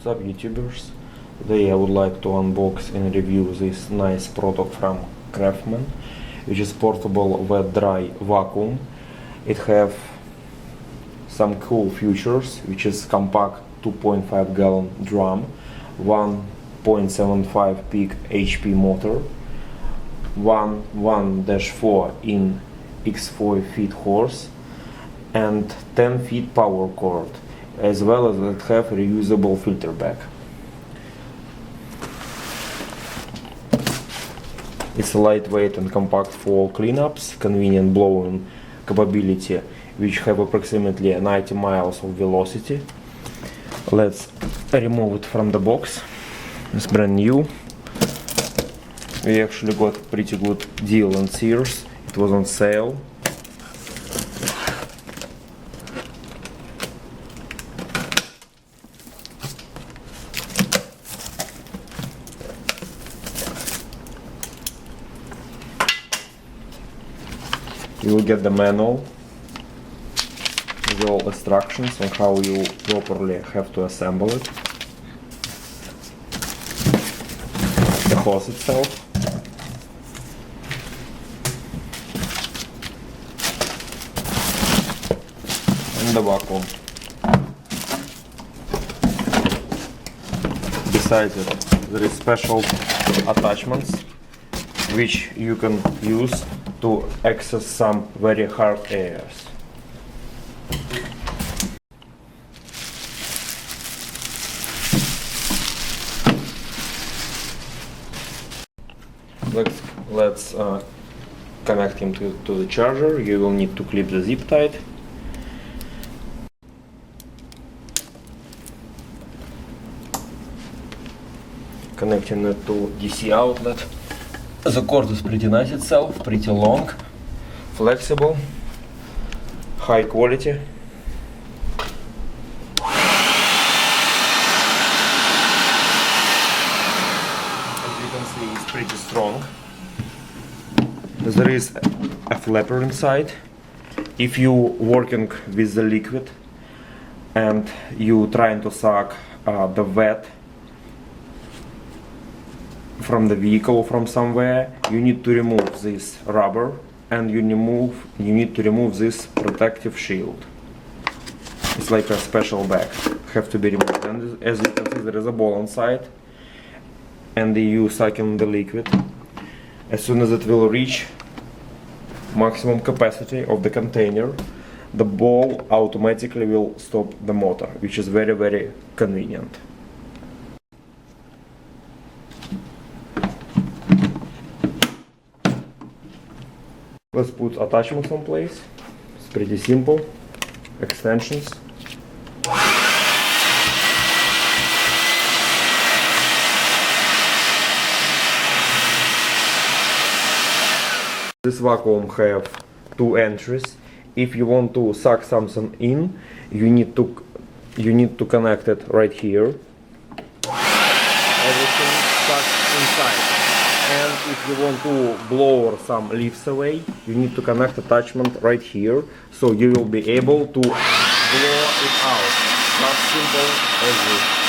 What's up, YouTubers? Today I would like to unbox and review this nice product from Craftsman, which is portable wet-dry vacuum. It have some cool features, which is compact 2.5 gallon drum, 1.75 peak HP motor, 1.4 in X4 feet horse, and 10 feet power cord, as well as it have reusable filter bag. It's lightweight and compact for cleanups, convenient blowing capability, which have approximately 90 miles of velocity. Let's remove it from the box. It's brand new. We actually got a pretty good deal on Sears. It was on sale. You will get the manual with all instructions on how you properly have to assemble it. The hose itself. And the vacuum. Besides it, there is special attachments which you can use to access some very hard areas. Let's connect him to the charger. You will need to clip the zip tight. Connecting it to DC outlet. The cord is pretty nice itself, pretty long, flexible, high quality. As you can see, it's pretty strong. There is a flapper inside. If you working with the liquid and you trying to suck the wet from the vehicle or from somewhere, you need to remove this rubber and you need to remove this protective shield. It's like a special bag, have to be removed. And as you can see, there is a ball inside, and you sucking the liquid. As soon as it will reach maximum capacity of the container, the ball automatically will stop the motor, which is very, very convenient. Let's put attachments in place. It's pretty simple. Extensions. This vacuum have two entries. If you want to suck something in, you need to connect it right here. Everything sucks inside. And if you want to blow some leaves away, you need to connect attachment right here, so you will be able to blow it out. As simple as this.